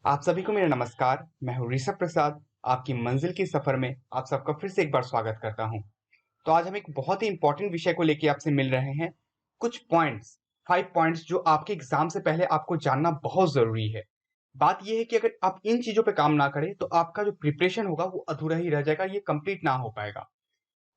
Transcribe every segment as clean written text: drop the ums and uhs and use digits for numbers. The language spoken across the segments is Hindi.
आप सभी को मेरा नमस्कार। मैं हूँ ऋषभ प्रसाद। आपकी मंजिल के सफर में आप सबका फिर से एक बार स्वागत करता हूँ। तो आज हम एक बहुत ही इंपॉर्टेंट विषय को लेके आपसे मिल रहे हैं। कुछ पॉइंट्स, 5 पॉइंट्स जो आपके एग्जाम से पहले आपको जानना बहुत ज़रूरी है। बात ये है कि अगर आप इन चीज़ों पे काम ना करें तो आपका जो प्रिपरेशन होगा वो अधूरा ही रह जाएगा, ये कंप्लीट ना हो पाएगा।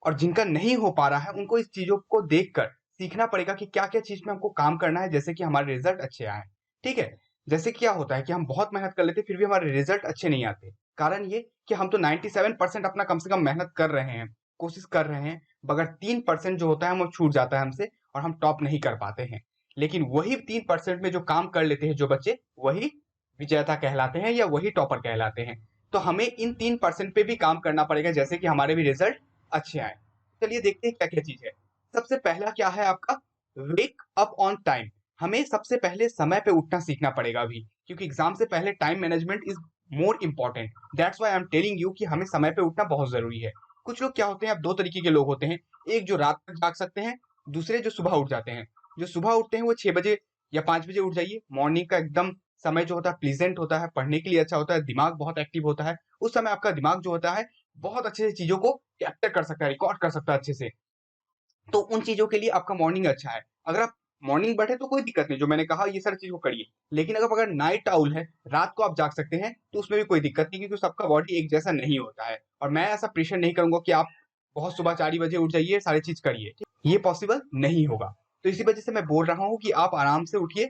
और जिनका नहीं हो पा रहा है उनको इस चीज़ों को देखकर सीखना पड़ेगा कि क्या-क्या चीज़ में हमको काम करना है, जैसे कि हमारे रिजल्ट अच्छे आएँ। ठीक है? जैसे क्या होता है कि हम बहुत मेहनत कर लेते हैं फिर भी हमारे रिजल्ट अच्छे नहीं आते। कारण ये कि हम तो 97% अपना कम से कम मेहनत कर रहे हैं, कोशिश कर रहे हैं, मगर 3% जो होता है वो छूट जाता है हमसे और हम टॉप नहीं कर पाते हैं। लेकिन वही 3% में जो काम कर लेते हैं जो बच्चे, वही विजेता कहलाते हैं या वही टॉपर कहलाते हैं। तो हमें इन 3% पे भी काम करना पड़ेगा, जैसे कि हमारे भी रिजल्ट अच्छे आएँ। चलिए देखते हैं क्या-क्या चीज़ है। सबसे पहला क्या है आपका, वेक अप ऑन टाइम। हमें सबसे पहले समय पे उठना सीखना पड़ेगा अभी, क्योंकि एग्ज़ाम से पहले time management is more important. That's why I am telling you कि हमें समय पे उठना बहुत ज़रूरी है। कुछ लोग क्या होते हैं, अब 2 तरीके के लोग होते हैं, एक जो रात तक जाग सकते हैं, दूसरे जो सुबह उठ जाते हैं। जो सुबह उठते हैं वो 6 बजे या 5 बजे उठ जाइए। मॉर्निंग का एकदम समय जो होता है प्लीज़ेंट होता है, पढ़ने के लिए अच्छा होता है, दिमाग बहुत एक्टिव होता है। उस समय आपका दिमाग जो होता है, बहुत अच्छे से चीज़ों को कैप्चर कर सकता है, रिकॉर्ड कर सकता है अच्छे से। तो उन चीज़ों के लिए आपका मॉर्निंग अच्छा है। अगर आप मॉर्निंग बैठे तो कोई दिक्कत नहीं, जो मैंने कहा ये सारी चीज़ को करिए। लेकिन अगर नाइट आउल है, रात को आप जाग सकते हैं, तो उसमें भी कोई दिक्कत नहीं, क्योंकि सबका बॉडी एक जैसा नहीं होता है। और मैं ऐसा प्रेशर नहीं करूँगा कि आप बहुत सुबह 4 ही बजे उठ जाइए, सारी चीज़ करिए। ये पॉसिबल नहीं होगा। तो इसी वजह से मैं बोल रहा हूँ कि आप आराम से उठिए,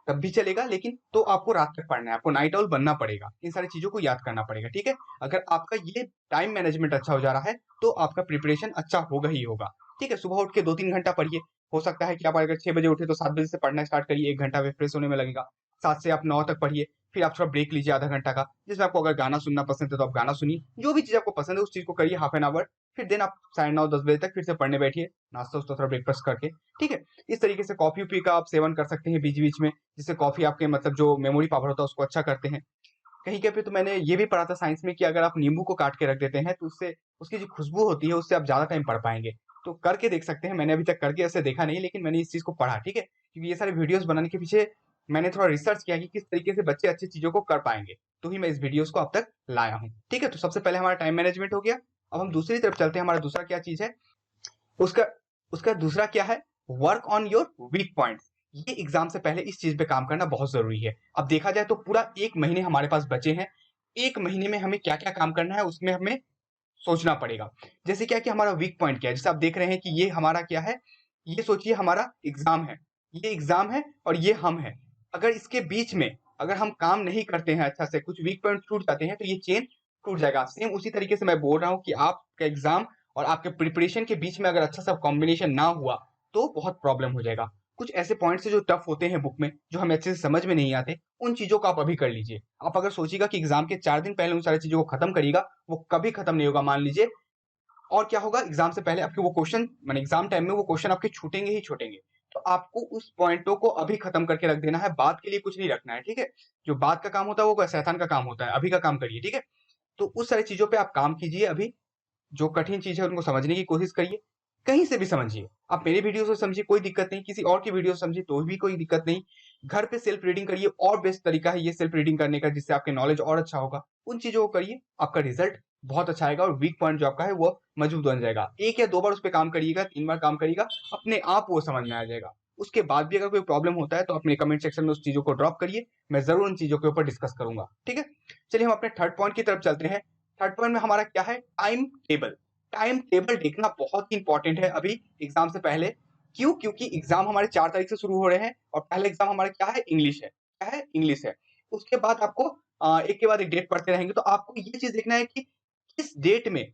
तब भी चलेगा, लेकिन तो आपको रात तक पढ़ना है, आपको नाइट आउल बनना पड़ेगा। इन सारी चीज़ों को याद करना पड़ेगा, ठीक है? अगर आपका ये टाइम मैनेजमेंट अच्छा हो जा रहा है, तो आपका प्रिपरेशन अच्छा होगा ही होगा। ठीक है? सुबह उठ के 2-3 घंटा पढ़िए। हो सकता है कि आप अगर 6 बजे उठे तो 7 बजे से पढ़ना स्टार्ट करिए, 1 घंटा फ्रेश होने में लगेगा। 7 से आप 9 तक पढ़िए, फिर आप थोड़ा ब्रेक लीजिए आधा घंटा का, जिसमें आपको अगर गाना सुनना पसंद है तो आप गाना सुनिए। जो भी चीज़ आपको पसंद है उस चीज़ को करिए हाफ एन आवर, फिर देन आप साढ़े 9-10 बजे तक फिर से पढ़ने बैठिए, नाश्ता-वास्ता थोड़ा ब्रेकफास्ट करके, ठीक है? इस तरीके से कॉफ़ी-वॉफ़ी का आप सेवन कर सकते हैं बीच-बीच में, जिससे कॉफ़ी आपके मतलब जो मेमोरी पावर होता है उसको अच्छा करते हैं। कहीं-कहीं पे तो मैंने ये भी पढ़ा था साइंस में कि अगर आप नींबू को काट के रख देते हैं तो उससे उसकी जो खुशबू होती है उससे आप ज़्यादा टाइम पढ़ पाएँगे। तो करके देख सकते हैं, मैंने अभी तक करके ऐसे देखा नहीं, लेकिन मैंने इस चीज़ को पढ़ा, ठीक है? क्योंकि ये सारे वीडियोज़ बनाने के पीछे मैंने थोड़ा रिसर्च किया कि किस तरीके से बच्चे अच्छी चीज़ों को कर पाएँगे, तो ही मैं इस वीडियोज़ को अब तक लाया हूँ। ठीक है? तो सबसे पहले हमारा टाइम मैनेजमेंट हो गया। अब हम दूसरी तरफ चलते हैं, हमारा दूसरा क्या चीज़ है? उसका उसका दूसरा क्या है, work on your weak points. ये एग्जाम से पहले इस चीज पे काम करना बहुत जरूरी है। अब देखा जाए तो पूरा 1 महीने हमारे पास बचे हैं। 1 महीने में हमें क्या-क्या काम करना है उसमें हमें सोचना पड़ेगा। जैसे क्या कि हमारा वीक पॉइंट क्या है? जैसे आप देख रहे हैं कि ये हमारा क्या है, ये सोचिए हमारा एग्जाम है। ये एग्जाम है और ये हम हैं। अगर इसके बीच में अगर हम काम नहीं करते हैं अच्छा से, कुछ वीक पॉइंट छूट जाते हैं तो ये चेन टूट जाएगा। सेम उसी तरीके से मैं बोल रहा हूँ कि आपका एग्जाम और आपके प्रिपरेशन के बीच में अगर अच्छा सा कॉम्बिनेशन ना हुआ, तो बहुत प्रॉब्लम हो जाएगा। कुछ ऐसे पॉइंट्स हैं जो टफ होते हैं बुक में, जो हमें अच्छे से समझ में नहीं आते, उन चीज़ों को आप अभी कर लीजिए। आप अगर सोचिएगा कि एग्ज़ाम के 4 दिन पहले उन सारी चीज़ों को खत्म करिएगा, वो कभी खत्म नहीं होगा मान लीजिए। और क्या होगा, एग्ज़ाम से पहले आपके वो क्वेश्चन माने एग्ज़ाम टाइम में वो क्वेश्चन आपके छूटेंगे ही छूटेंगे। तो आपको उस पॉइंटों को अभी खत्म करके रख देना है, बाद के लिए कुछ नहीं रखना है, ठीक है? जो बाद का काम होता है वो शैतान का काम होता है, अभी का काम करिए, ठीक है? तो उस सारी चीज़ों पे आप काम कीजिए अभी। जो कठिन चीज़ है उनको समझने की कोशिश करिए, कहीं से भी समझिए। आप मेरे वीडियो से समझिए कोई दिक्कत नहीं, किसी और की वीडियो से समझिए तो भी कोई दिक्कत नहीं। घर पे सेल्फ रीडिंग करिए, और बेस्ट तरीका है ये सेल्फ रीडिंग करने का, जिससे आपके नॉलेज और अच्छा होगा। उन चीज़ों को करिए, आपका रिज़ल्ट बहुत अच्छा आएगा और वीक पॉइंट जो आपका है वो मजबूत बन जाएगा। 1 या 2 बार उस पे काम करिएगा, 3 बार काम करिएगा, अपने आप वो समझ में आ जाएगा। उसके बाद भी अगर कोई प्रॉब्लम होता है तो आप मेरे कमेंट सेक्शन में उस चीज़ों को ड्रॉप करिए, मैं ज़रूर उन चीज़ों के ऊपर डिस्कस करूँगा, ठीक है? चलिए हम अपने थर्ड पॉइंट की तरफ चलते हैं। थर्ड पॉइंट में हमारा क्या है, टाइम टेबल। टाइम टेबल देखना बहुत ही इंपॉर्टेंट है अभी एग्जाम से पहले। क्यों? क्योंकि एग्जाम हमारे 4 तारीख से शुरू हो रहे हैं और पहला एग्जाम हमारा क्या है, इंग्लिश है। क्या है, इंग्लिश है। उसके बाद आपको एक के बाद एक डेट पढ़ते रहेंगे, तो आपको ये चीज देखना है कि किस डेट में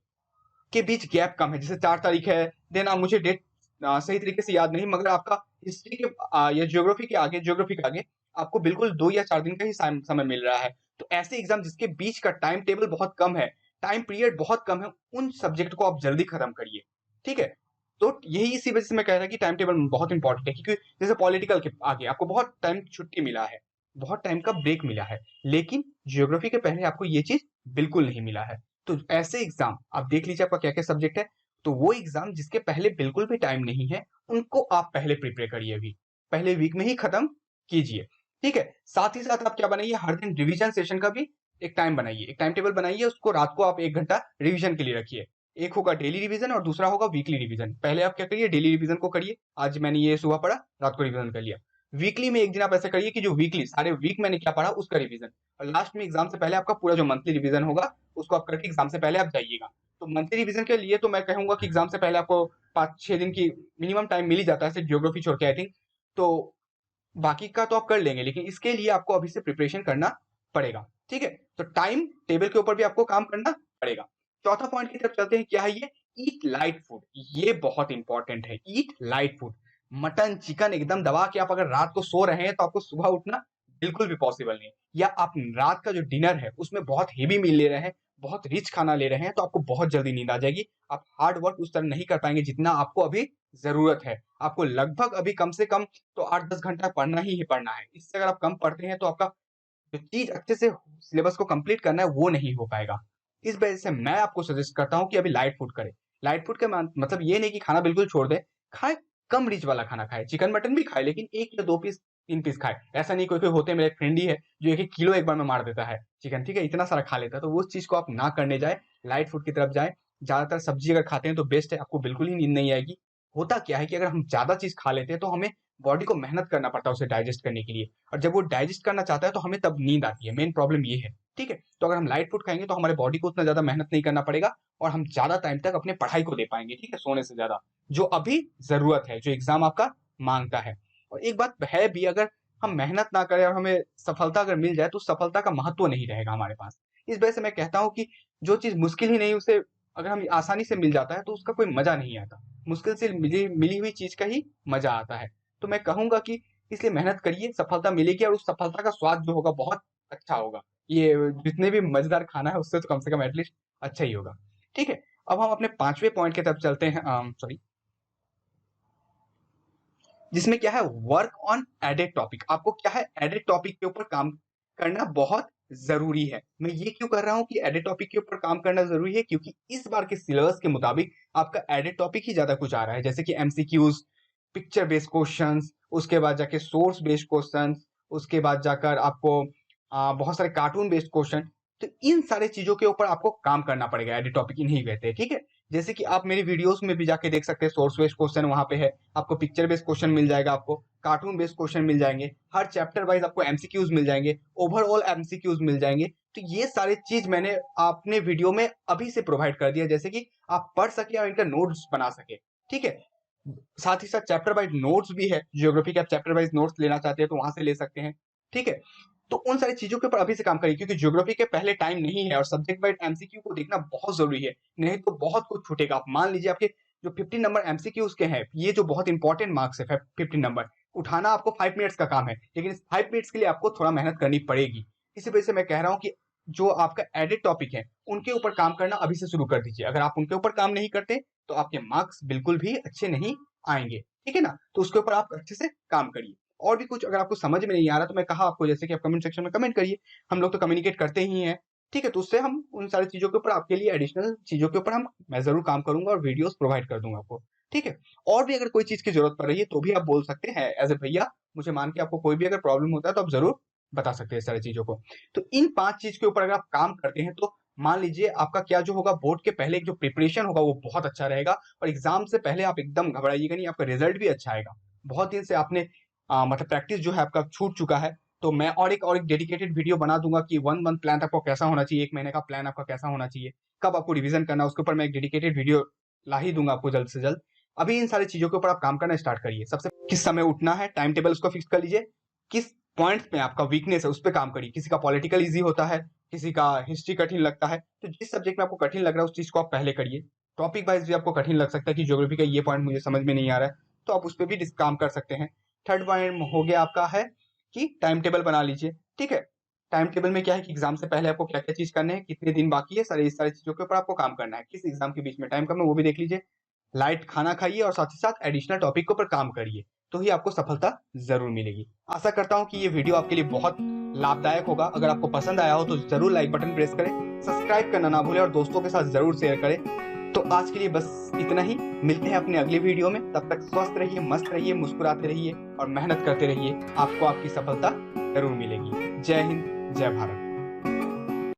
के बीच गैप कम है। जैसे 4 तारीख है, देन मुझे डेट सही तरीके से याद नहीं, मगर आपका हिस्ट्री के या ज्योग्राफी के आगे आपको बिल्कुल 2 या 4 दिन का ही समय मिल रहा है। तो ऐसे एग्जाम जिसके बीच का टाइम टेबल बहुत कम है, टाइम पीरियड बहुत कम है, उन सब्जेक्ट को आप जल्दी खत्म करिए, ठीक है? तो यही इसी वजह से मैं कह रहा कि टाइम टेबल बहुत इंपॉर्टेंट है, क्योंकि जैसे पॉलिटिकल के आगे आपको बहुत टाइम छुट्टी मिला है, बहुत टाइम का ब्रेक मिला है, लेकिन ज्योग्राफी के पहले आपको ये चीज़ बिल्कुल नहीं मिला है। तो ऐसे एग्ज़ाम आप देख लीजिए आपका क्या-क्या सब्जेक्ट है, तो वो एग्ज़ाम जिसके पहले बिल्कुल भी टाइम नहीं है, उनको आप पहले प्रिपेयर करिए अभी। पहले वीक में ही खत्म कीजिए। ठीक है। साथ ही साथ आप क्या बनाइए, हर दिन रिवीजन सेशन का भी एक टाइम बनाइए, एक टाइम टेबल बनाइए, उसको रात को आप 1 घंटा रिवीजन के लिए रखिए। एक होगा डेली रिवीजन और दूसरा होगा वीकली रिवीजन। पहले आप क्या करिए, डेली रिवीजन को करिए, आज मैंने ये सुबह पढ़ा, रात को रिवीजन कर लिया। वीकली में एक दिन आप ऐसा करिए कि जो वीकली सारे वीक मैंने क्या पढ़ा उसका रिवीजन, और लास्ट में एग्जाम से पहले आपका पूरा जो मंथली रिवीजन होगा उसको आप करके एग्जाम से पहले आप जाइएगा। तो मंथली रिवीजन के लिए तो मैं कहूंगा कि एग्जाम से पहले आपको 5-6 दिन की मिनिमम टाइम मिल ही जाता है, सिर्फ ज्योग्राफी छोड़ के आई थिंक। तो बाकी का तो आप कर लेंगे, लेकिन इसके लिए आपको अभी से प्रिपरेशन करना पड़ेगा। ठीक है, तो टाइम टेबल के ऊपर भी आपको काम करना पड़ेगा। चौथा पॉइंट की तरफ चलते हैं, क्या है ये, ईट लाइट फूड। ये बहुत इंपॉर्टेंट है, ईट लाइट फूड। मटन चिकन एकदम दबा के आप अगर रात को सो रहे हैं तो आपको सुबह उठना बिल्कुल भी पॉसिबल नहीं है। या आप रात का जो डिनर है उसमें बहुत हेवी मील ले रहे हैं, बहुत रिच खाना ले रहे हैं, तो आपको बहुत जल्दी नींद आ जाएगी। आप हार्ड वर्क उस तरह नहीं कर पाएंगे जितना आपको अभी जरूरत है। आपको लगभग अभी कम से कम तो 8-10 घंटा पढ़ना ही पढ़ना है। इससे अगर आप कम पढ़ते हैं तो आपका जो चीज अच्छे से सिलेबस को कंप्लीट करना है वो नहीं हो पाएगा। इस वजह से मैं आपको सजेस्ट करता हूँ कि अभी लाइट फूड करें। लाइट फूड का मतलब ये नहीं कि खाना बिल्कुल छोड़ दे, खाए, कम रिच वाला खाना खाए, चिकन मटन भी खाए, लेकिन 1 या 2 पीस 3 पीस खाए। ऐसा नहीं, कोई कोई होते हैं, मेरे एक फ्रेंड ही है जो 1-1 किलो एक बार में मार देता है चिकन, ठीक है, इतना सारा खा लेता है। तो वो चीज को आप ना करने जाए, लाइट फूड की तरफ जाए। ज्यादातर सब्जी अगर खाते हैं तो बेस्ट है, आपको बिल्कुल ही नींद नहीं आएगी। होता क्या है कि अगर हम ज्यादा चीज खा लेते हैं तो हमें बॉडी को मेहनत करना पड़ता है उसे डाइजेस्ट करने के लिए, और जब वो डाइजेस्ट करना चाहता है तो हमें तब नींद आती है। मेन प्रॉब्लम ये है। ठीक है, तो अगर हम लाइट फूड खाएंगे तो हमारे बॉडी को उतना ज्यादा मेहनत नहीं करना पड़ेगा और हम ज्यादा टाइम तक अपने पढ़ाई को दे पाएंगे, ठीक है, सोने से ज्यादा, जो अभी जरूरत है, जो एग्जाम आपका मांगता है। और एक बात है भी, अगर हम मेहनत ना करें और हमें सफलता अगर मिल जाए तो सफलता का महत्व नहीं रहेगा हमारे पास। इस वजह से मैं कहता हूँ कि जो चीज मुश्किल ही नहीं, उसे अगर हम आसानी से मिल जाता है तो उसका कोई मजा नहीं आता। मुश्किल से मिली मिली हुई चीज का ही मजा आता है। तो मैं कहूंगा कि इसलिए मेहनत करिए, सफलता मिलेगी और उस सफलता का स्वाद जो होगा बहुत अच्छा होगा। ये जितने भी मजेदार खाना है उससे तो कम से कम एटलीस्ट अच्छा ही होगा। ठीक है, अब हम अपने 5वें पॉइंट की तरफ चलते हैं, सॉरी, जिसमें क्या है, वर्क ऑन एडेड टॉपिक। आपको क्या है, एडेड टॉपिक के ऊपर काम करना बहुत जरूरी है। मैं ये क्यों कर रहा हूँ कि एडेड टॉपिक के ऊपर काम करना जरूरी है, क्योंकि इस बार के सिलेबस के मुताबिक आपका एडेड टॉपिक ही ज्यादा कुछ आ रहा है, जैसे कि एमसीक्यूज, पिक्चर बेस्ड क्वेश्चंस, उसके बाद जाके सोर्स बेस्ड क्वेश्चंस, उसके बाद जाकर आपको बहुत सारे कार्टून बेस्ड क्वेश्चन। तो इन सारे चीजों के ऊपर आपको काम करना पड़ेगा, एडिट टॉपिक इन्हीं कहते हैं। ठीक है, जैसे कि आप मेरी वीडियोस में भी जाके देख सकते हैं, सोर्स बेस्ड क्वेश्चन वहां पे है, आपको पिक्चर बेस्ड क्वेश्चन मिल जाएगा, आपको कार्टून बेस्ड क्वेश्चन मिल जाएंगे, हर चैप्टर वाइज आपको एमसीक्यूज मिल जाएंगे, ओवरऑल एमसीक्यूज मिल जाएंगे। तो ये सारी चीज मैंने अपने वीडियो में अभी से प्रोवाइड कर दिया, जैसे कि आप पढ़ सके और इनका नोट्स बना सके। ठीक है, साथ ही साथ चैप्टर वाइज नोट्स भी है, ज्योग्राफी के आप चैप्टर वाइज नोट्स लेना चाहते हैं तो वहां से ले सकते हैं। ठीक है, तो उन सारी चीजों के ऊपर अभी से काम करिए, क्योंकि ज्योग्राफी के पहले टाइम नहीं है और सब्जेक्ट वाइज एमसीक्यू को देखना बहुत जरूरी है, नहीं तो बहुत कुछ छूटेगा। आप मान लीजिए आपके जो 15 नंबर एमसीक्यूज के हैं, ये जो बहुत इंपॉर्टेंट मार्क्स है, 15 नंबर उठाना आपको 5 मिनट्स का काम है, लेकिन इस 5 मिनट्स के लिए आपको थोड़ा मेहनत करनी पड़ेगी। इसी वजह से मैं कह रहा हूँ कि जो आपका एडिट टॉपिक है उनके ऊपर काम करना अभी से शुरू कर दीजिए। अगर आप उनके ऊपर काम नहीं करते तो आपके मार्क्स बिल्कुल भी अच्छे नहीं आएंगे। ठीक है ना, तो उसके ऊपर आप अच्छे से काम करिए। और भी कुछ अगर आपको समझ में नहीं आ रहा तो मैं कहा आपको, जैसे कि आप कमेंट सेक्शन में कमेंट करिए, हम लोग तो कम्युनिकेट करते ही हैं। ठीक है, तो उससे हम उन सारी चीजों के ऊपर आपके लिए एडिशनल चीजों के ऊपर मैं जरूर काम करूंगा और वीडियोस प्रोवाइड कर दूंगा आपको। ठीक है, और भी अगर कोई चीज की जरूरत पड़ रही है तो भी आप बोल सकते हैं एज ए भैया, मुझे मान के आपको कोई भी अगर प्रॉब्लम होता है तो आप जरूर बता सकते हैं इस सारी चीजों को। तो इन 5 चीज के ऊपर अगर आप काम करते हैं तो मान लीजिए आपका क्या जो होगा, बोर्ड के पहले जो प्रिपरेशन होगा वो बहुत अच्छा रहेगा, और एग्जाम से पहले आप एकदम घबराइएगा नहीं, आपका रिजल्ट भी अच्छा आएगा। बहुत दिन से आपने मतलब प्रैक्टिस जो है आपका छूट चुका है, तो मैं और एक डेडिकेटेड वीडियो बना दूंगा कि 1 मंथ प्लान आपको कैसा होना चाहिए, 1 महीने का प्लान आपका कैसा होना चाहिए, कब आपको रिवीजन करना है, उसके ऊपर मैं एक डेडिकेटेड वीडियो ला ही दूंगा आपको जल्द से जल्द। अभी इन सारी चीजों के ऊपर आप काम करना स्टार्ट करिए। सबसे किस समय उठना है, टाइम टेबल उसको फिक्स कर लीजिए, किस पॉइंट में आपका वीकनेस है उस पर काम करिए। किसी का पॉलिटिकल इजी होता है, किसी का हिस्ट्री कठिन लगता है, तो जिस सब्जेक्ट में आपको कठिन लग रहा है उस चीज को आप पहले करिए। टॉपिक वाइज भी आपको कठिन लग सकता है कि ज्योग्राफी का ये पॉइंट मुझे समझ में नहीं आ रहा है, तो आप उस पर भी काम कर सकते हैं। थर्ड पॉइंट हो गया आपका है कि टाइम टेबल बना लीजिए। ठीक है, टाइम टेबल में क्या है कि एग्जाम से पहले आपको क्या क्या चीज करने हैं, कितने दिन बाकी है, सारी इस सारी चीजों के ऊपर आपको काम करना है, किस एग्जाम के बीच में टाइम कम है वो भी देख लीजिए। लाइट खाना खाइए और साथ ही साथ एडिशनल टॉपिक के ऊपर काम करिए, तो ही आपको सफलता जरूर मिलेगी। आशा करता हूं कि ये वीडियो आपके लिए बहुत लाभदायक होगा। अगर आपको पसंद आया हो तो जरूर लाइक बटन प्रेस करें, सब्सक्राइब करना ना भूलें और दोस्तों के साथ जरूर शेयर करें। तो आज के लिए बस इतना ही, मिलते हैं अपने अगले वीडियो में। तब तक स्वस्थ रहिए, मस्त रहिए, मुस्कुराते रहिए और मेहनत करते रहिए। आपको आपकी सफलता जरूर मिलेगी। जय हिंद, जय भारत।